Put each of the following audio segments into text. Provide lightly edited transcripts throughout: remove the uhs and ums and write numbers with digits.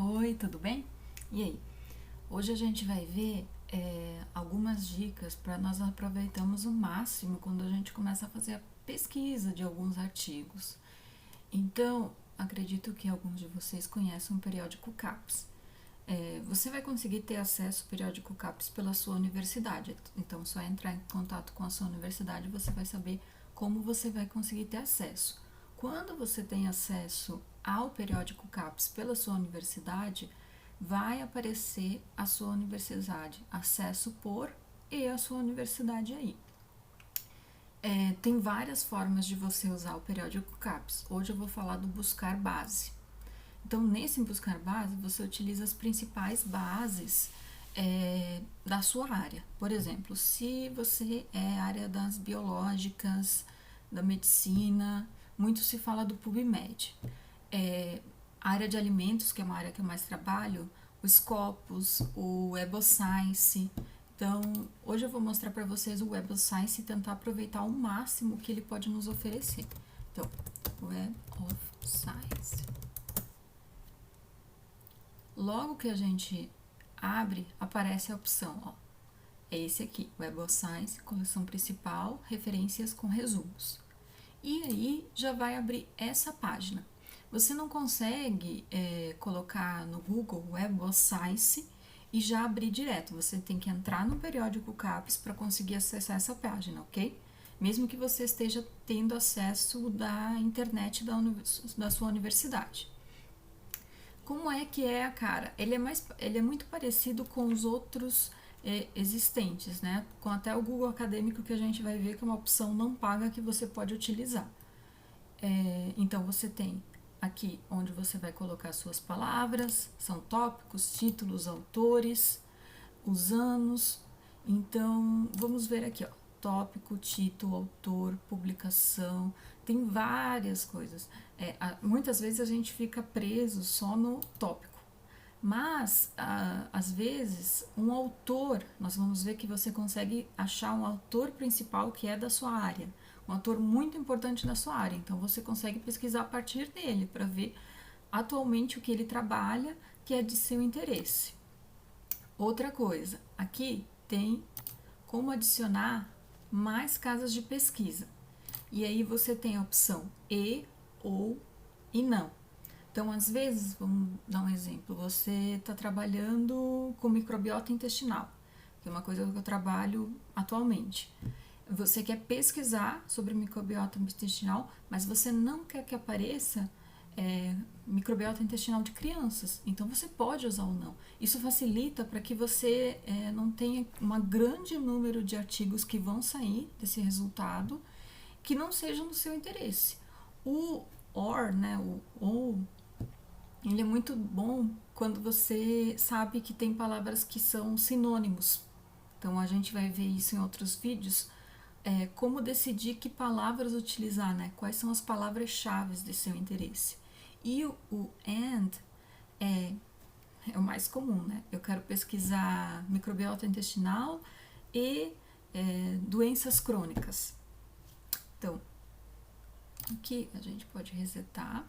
Oi, tudo bem? E aí? Hoje a gente vai ver algumas dicas para nós aproveitarmos o máximo quando a gente começa a fazer a pesquisa de alguns artigos. Então, acredito que alguns de vocês conhecem o periódico CAPES. Você vai conseguir ter acesso ao periódico CAPES pela sua universidade. Então, só entrar em contato com a sua universidade você vai saber como você vai conseguir ter acesso. Quando você tem acesso ao periódico CAPES pela sua universidade, vai aparecer a sua universidade, acesso por e a sua universidade aí. Tem várias formas de você usar o periódico CAPES. Hoje eu vou falar do buscar base. Então, nesse buscar base, você utiliza as principais bases da sua área. Por exemplo, se você é área das biológicas, da medicina, muito se fala do PubMed. A área de alimentos, que é uma área que eu mais trabalho, o Scopus, o Web of Science. Então, hoje eu vou mostrar para vocês o Web of Science e tentar aproveitar ao máximo que ele pode nos oferecer. Então, Web of Science. Logo que a gente abre, aparece a opção, ó. É esse aqui, Web of Science, coleção principal, referências com resumos. E aí já vai abrir essa página. Você não consegue colocar no Google Web of Science e já abrir direto. Você tem que entrar no periódico CAPES para conseguir acessar essa página, ok? Mesmo que você esteja tendo acesso da internet da sua universidade. Como é que é a cara? Ele é muito parecido com os outros existentes, né? Com até o Google Acadêmico, que a gente vai ver que é uma opção não paga que você pode utilizar. Então você tem aqui onde você vai colocar suas palavras, são tópicos, títulos, autores, os anos. Então vamos ver aqui, ó, tópico, título, autor, publicação, tem várias coisas. Muitas vezes a gente fica preso só no tópico, mas às vezes um autor, nós vamos ver que você consegue achar um autor principal que é da sua área, um autor muito importante na sua área, então você consegue pesquisar a partir dele para ver atualmente o que ele trabalha, que é de seu interesse. Outra coisa, aqui tem como adicionar mais casas de pesquisa. E aí você tem a opção e, ou e não. Então, às vezes, vamos dar um exemplo, você está trabalhando com microbiota intestinal, que é uma coisa que eu trabalho atualmente. Você quer pesquisar sobre microbiota intestinal, mas você não quer que apareça microbiota intestinal de crianças. Então você pode usar o não. Isso facilita para que você não tenha um grande número de artigos que vão sair desse resultado que não sejam do seu interesse. O or, né, o ou, ele é muito bom quando você sabe que tem palavras que são sinônimos. Então a gente vai ver isso em outros vídeos. Como decidir que palavras utilizar, né? Quais são as palavras-chave de seu interesse. E o and é o mais comum, né? Eu quero pesquisar microbiota intestinal e doenças crônicas. Então, aqui a gente pode resetar,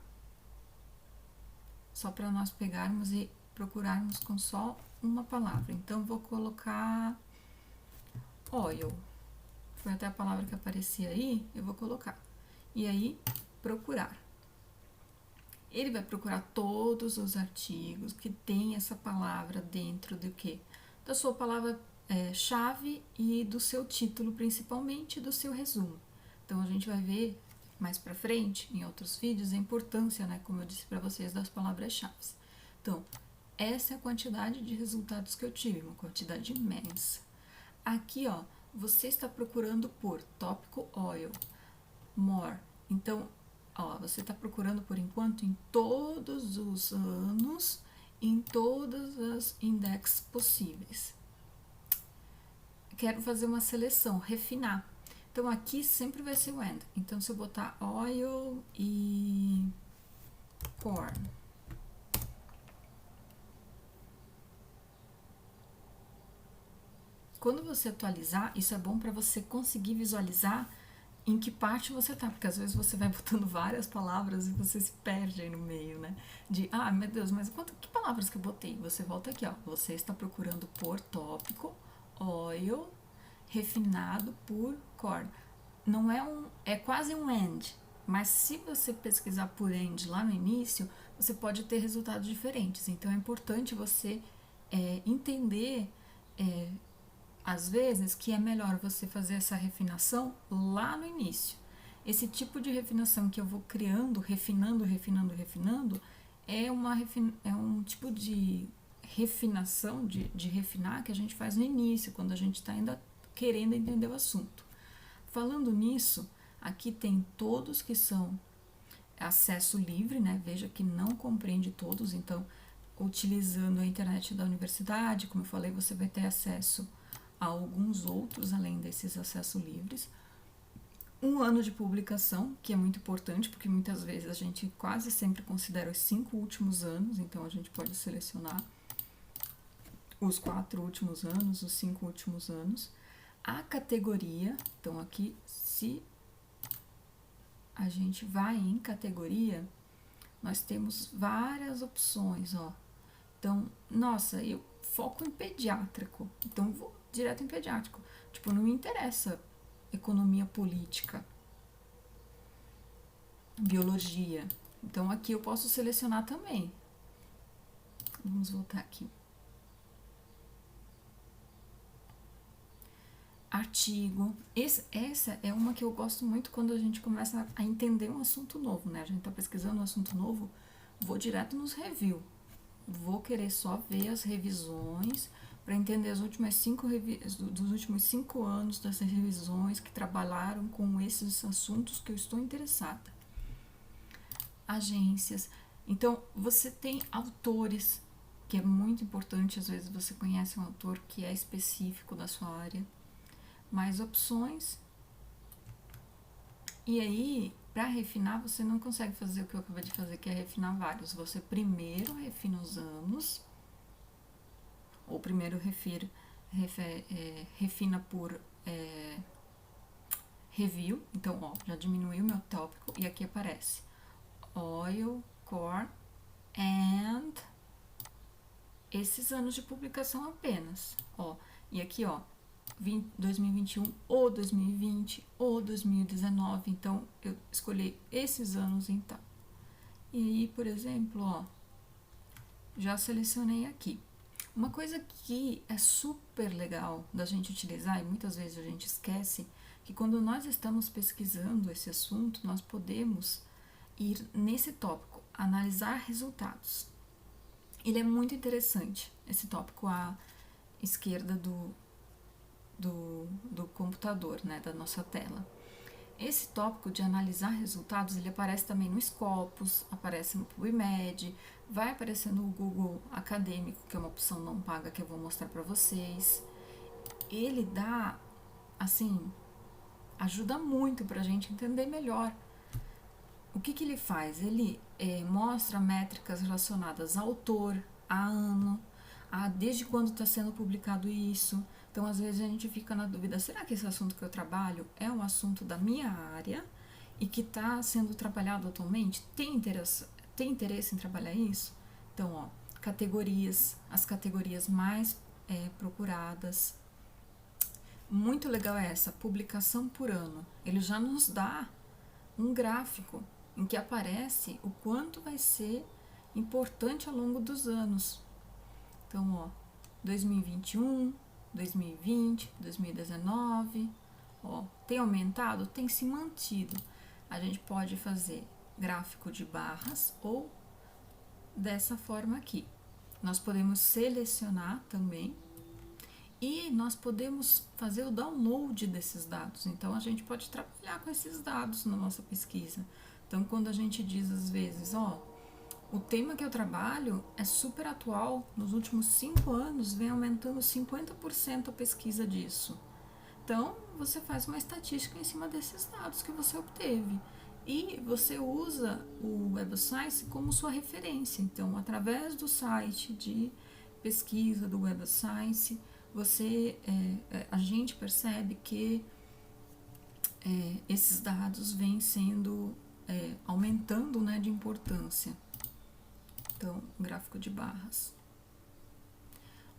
só para nós pegarmos e procurarmos com só uma palavra. Então, vou colocar oil. Foi até a palavra que aparecia aí, eu vou colocar. E aí, procurar. Ele vai procurar todos os artigos que tem essa palavra dentro do quê? Da sua palavra-chave e do seu título, principalmente do seu resumo. Então, a gente vai ver mais pra frente, em outros vídeos, a importância, né, como eu disse para vocês, das palavras-chave. Então, essa é a quantidade de resultados que eu tive, uma quantidade imensa. Aqui, ó, você está procurando por tópico oil, more. Então, ó, você está procurando por enquanto em todos os anos, em todas as index possíveis. Quero fazer uma seleção, refinar. Então, aqui sempre vai ser o and. Então, se eu botar oil e corn, quando você atualizar, isso é bom para você conseguir visualizar em que parte você tá, porque às vezes você vai botando várias palavras e você se perde aí no meio, né? Meu Deus, mas que palavras que eu botei? Você volta aqui, ó. Você está procurando por tópico, oil, refinado por corn. Não é é quase um and, mas se você pesquisar por and lá no início, você pode ter resultados diferentes. Então é importante você entender às vezes que é melhor você fazer essa refinação lá no início. Esse tipo de refinação que eu vou criando, refinando, é um tipo de refinação, de refinar que a gente faz no início, quando a gente está ainda querendo entender o assunto. Falando nisso, aqui tem todos que são acesso livre, né? Veja que não compreende todos, então, utilizando a internet da universidade, como eu falei, você vai ter acesso a alguns outros além desses acessos livres. Um ano de publicação, que é muito importante, porque muitas vezes a gente quase sempre considera os 5 últimos anos, então a gente pode selecionar os 4 últimos anos, os 5 últimos anos. A categoria, então aqui, se a gente vai em categoria, nós temos várias opções, ó. Então, nossa, eu foco em pediátrico, então vou direto em pediátrico. Tipo, não me interessa economia política, biologia. Então, aqui eu posso selecionar também. Vamos voltar aqui. Artigo. Essa é uma que eu gosto muito quando a gente começa a entender um assunto novo, né? A gente tá pesquisando um assunto novo, vou direto nos reviews. Vou querer só ver as revisões para entender as últimas dos últimos 5 anos dessas revisões que trabalharam com esses assuntos que eu estou interessada. Agências. Então, você tem autores, que é muito importante, às vezes você conhece um autor que é específico da sua área. Mais opções. E aí, para refinar, você não consegue fazer o que eu acabei de fazer, que é refinar vários. Você primeiro refina os anos, ou primeiro refina por review. Então, ó, já diminuiu meu tópico e aqui aparece oil, core and esses anos de publicação apenas. Ó, e aqui, ó, 2021 ou 2020 ou 2019, então eu escolhi esses anos então. E aí, por exemplo, ó, já selecionei aqui. Uma coisa que é super legal da gente utilizar e muitas vezes a gente esquece, que quando nós estamos pesquisando esse assunto, nós podemos ir nesse tópico, analisar resultados. Ele é muito interessante, esse tópico à esquerda do computador, né, da nossa tela. Esse tópico de analisar resultados, ele aparece também no Scopus, aparece no PubMed, vai aparecer no Google Acadêmico, que é uma opção não paga que eu vou mostrar para vocês. Ele dá, assim, ajuda muito para a gente entender melhor. O que ele faz? Ele mostra métricas relacionadas a autor, a ano, a desde quando está sendo publicado isso. Então, às vezes a gente fica na dúvida, será que esse assunto que eu trabalho é um assunto da minha área e que está sendo trabalhado atualmente? Tem interesse em trabalhar isso? Então, ó, categorias, as categorias mais procuradas. Muito legal essa, publicação por ano. Ele já nos dá um gráfico em que aparece o quanto vai ser importante ao longo dos anos. Então, ó, 2021, 2020, 2019, ó, tem aumentado? Tem se mantido. A gente pode fazer gráfico de barras ou dessa forma aqui. Nós podemos selecionar também e nós podemos fazer o download desses dados. Então, a gente pode trabalhar com esses dados na nossa pesquisa. Então, quando a gente diz às vezes, ó, o tema que eu trabalho é super atual, nos últimos 5 anos vem aumentando 50% a pesquisa disso. Então, você faz uma estatística em cima desses dados que você obteve e você usa o Web of Science como sua referência. Então, através do site de pesquisa do Web of Science, a gente percebe que esses dados vêm sendo aumentando, né, de importância. Então, gráfico de barras.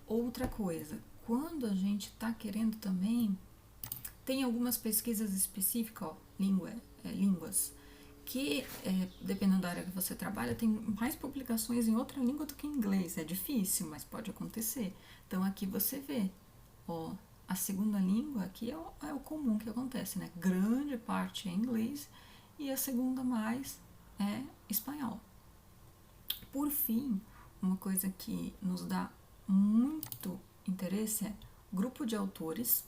Outra coisa, quando a gente está querendo também, tem algumas pesquisas específicas, ó, línguas, que, dependendo da área que você trabalha, tem mais publicações em outra língua do que em inglês. É difícil, mas pode acontecer. Então, aqui você vê, ó, a segunda língua aqui é o comum que acontece, né? Grande parte é inglês e a segunda mais é espanhol. Por fim, uma coisa que nos dá muito interesse é grupo de autores.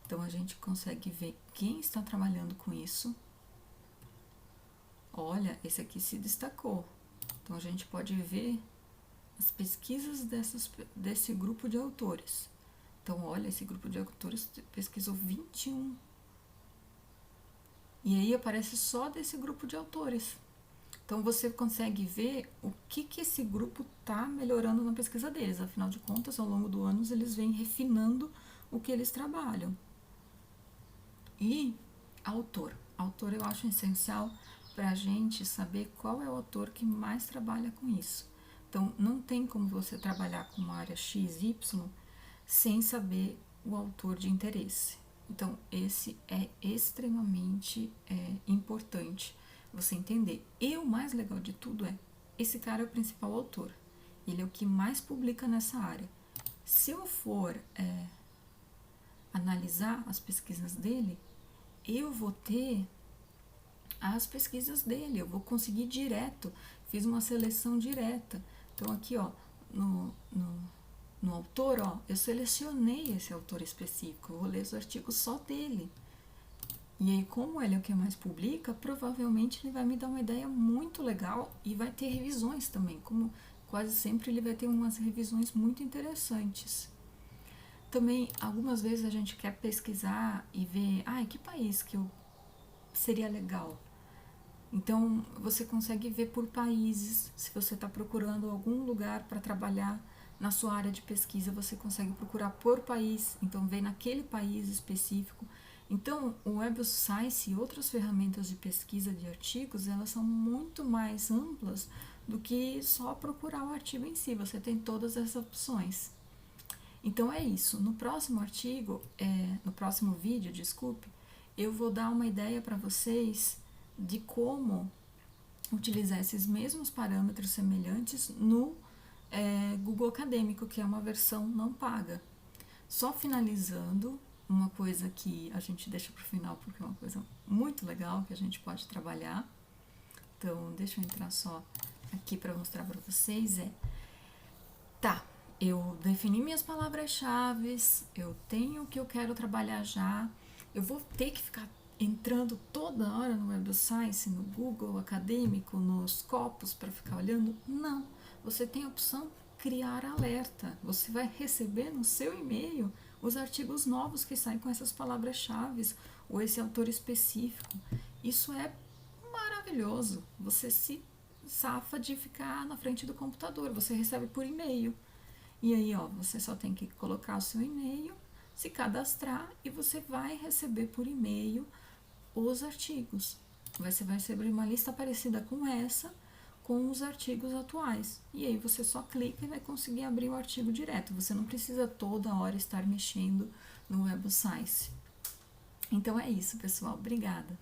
Então, a gente consegue ver quem está trabalhando com isso. Olha, esse aqui se destacou. Então, a gente pode ver as pesquisas desse grupo de autores. Então, olha, esse grupo de autores pesquisou 21. E aí aparece só desse grupo de autores. Então, você consegue ver o que esse grupo está melhorando na pesquisa deles. Afinal de contas, ao longo do ano, eles vêm refinando o que eles trabalham. E autor. Autor eu acho essencial para a gente saber qual é o autor que mais trabalha com isso. Então, não tem como você trabalhar com uma área XY sem saber o autor de interesse. Então, esse é extremamente importante você entender. E o mais legal de tudo esse cara é o principal autor. Ele é o que mais publica nessa área. Se eu for analisar as pesquisas dele, eu vou ter as pesquisas dele, eu vou conseguir direto, fiz uma seleção direta. Então aqui, ó, no autor, ó, eu selecionei esse autor específico, eu vou ler os artigos só dele. E aí, como ele é o que mais publica, provavelmente ele vai me dar uma ideia muito legal e vai ter revisões também, como quase sempre ele vai ter umas revisões muito interessantes. Também, algumas vezes a gente quer pesquisar e ver, que país que seria legal. Então, você consegue ver por países, se você está procurando algum lugar para trabalhar na sua área de pesquisa, você consegue procurar por país, então vem naquele país específico. Então, o Web of Science e outras ferramentas de pesquisa de artigos, elas são muito mais amplas do que só procurar o artigo em si, você tem todas essas opções. Então é isso, no próximo vídeo, eu vou dar uma ideia para vocês de como utilizar esses mesmos parâmetros semelhantes no Google Acadêmico, que é uma versão não paga. Só finalizando, uma coisa que a gente deixa para o final, porque é uma coisa muito legal que a gente pode trabalhar. Então, deixa eu entrar só aqui para mostrar para vocês. Eu defini minhas palavras-chave, eu tenho o que eu quero trabalhar já, eu vou ter que ficar entrando toda hora no Web of Science, no Google Acadêmico, nos copos para ficar olhando? Não, você tem a opção criar alerta, você vai receber no seu e-mail os artigos novos que saem com essas palavras-chave ou esse autor específico. Isso é maravilhoso, você se safa de ficar na frente do computador, você recebe por e-mail. E aí, ó, você só tem que colocar o seu e-mail, se cadastrar e você vai receber por e-mail os artigos. Você vai receber uma lista parecida com essa, com os artigos atuais. E aí você só clica e vai conseguir abrir o artigo direto. Você não precisa toda hora estar mexendo no Web of Science. Então é isso, pessoal. Obrigada.